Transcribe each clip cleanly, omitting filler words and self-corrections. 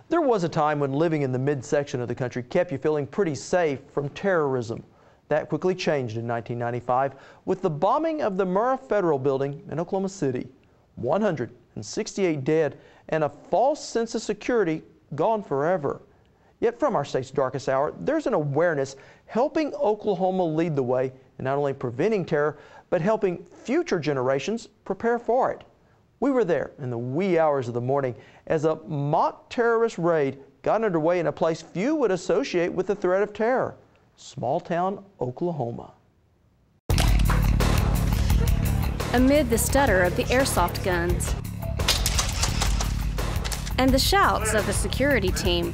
There was a time when living in the midsection of the country kept you feeling pretty safe from terrorism. That quickly changed in 1995 with the bombing of the Murrah Federal Building in Oklahoma City. 168 dead and a false sense of security gone forever. Yet from our state's darkest hour, there's an awareness helping Oklahoma lead the way in not only preventing terror, but helping future generations prepare for it. We were there in the wee hours of the morning as a mock terrorist raid got underway in a place few would associate with the threat of terror, small-town Oklahoma. Amid the stutter of the airsoft guns and the shouts of the security team,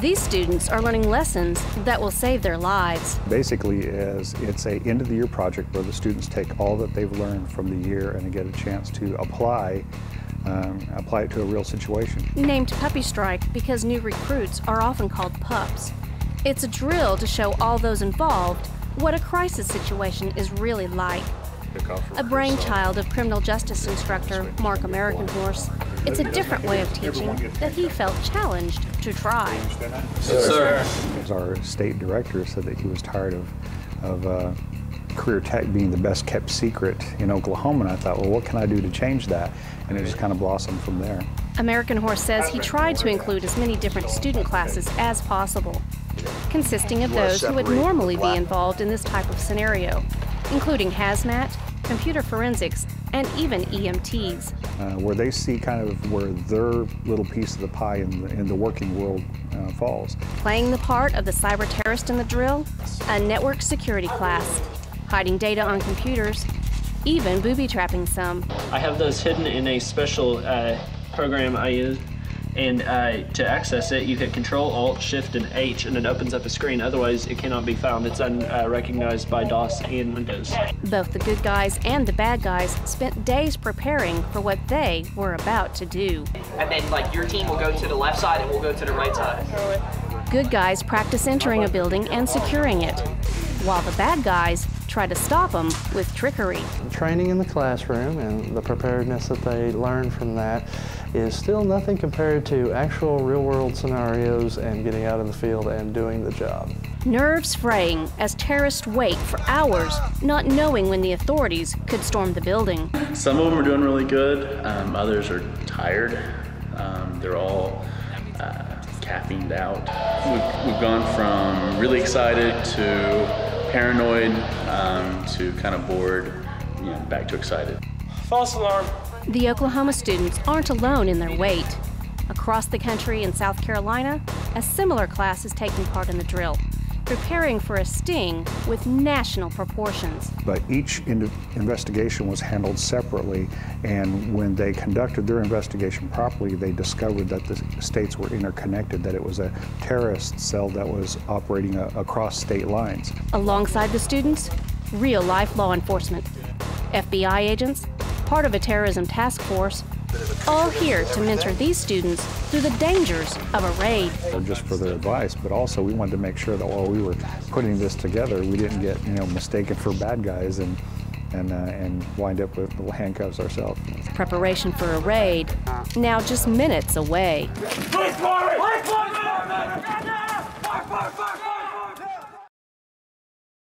these students are learning lessons that will save their lives. Basically, it's an end-of-the-year project where the students take all that they've learned from the year and get a chance to apply it to a real situation. Named Puppy Strike because new recruits are often called pups. It's a drill to show all those involved what a crisis situation is really like. A brainchild of criminal justice instructor Mark American Horse, it's a different way of teaching that he felt challenged to try. Yes, sir. As our state director said that he was tired of career tech being the best kept secret in Oklahoma, and I thought, well, what can I do to change that? And it just kind of blossomed from there. American Horse says he tried to include as many different student classes as possible, consisting of those who would normally be involved in this type of scenario, including hazmat, computer forensics, and even EMTs. Where they see kind of where their little piece of the pie in the working world falls. Playing the part of the cyber terrorist in the drill, a network security class, hiding data on computers, even booby-trapping some. I have those hidden in a special program I use, and to access it, you hit Control, Alt, Shift, and H, and it opens up a screen. Otherwise, it cannot be found. It's unrecognized by DOS and Windows. Both the good guys and the bad guys spent days preparing for what they were about to do. And then, like, your team will go to the left side and we'll go to the right side. Good guys practice entering a building and securing it, while the bad guys try to stop them with trickery. Training in the classroom and the preparedness that they learn from that is still nothing compared to actual real-world scenarios and getting out in the field and doing the job. Nerves fraying as terrorists wait for hours, not knowing when the authorities could storm the building. Some of them are doing really good, others are tired. They're all caffeined out. We've gone from really excited to paranoid to kind of bored, back to excited. False alarm. The Oklahoma students aren't alone in their wait. Across the country in South Carolina, a similar class is taking part in the drill, preparing for a sting with national proportions. But each investigation was handled separately, and when they conducted their investigation properly, they discovered that the states were interconnected, that it was a terrorist cell that was operating across state lines. Alongside the students, real-life law enforcement, FBI agents, part of a terrorism task force, all here to mentor these students through the dangers of a raid. Just for their advice, but also we wanted to make sure that while we were putting this together, we didn't get mistaken for bad guys and wind up with little handcuffs ourselves. Preparation for a raid, now just minutes away. Police,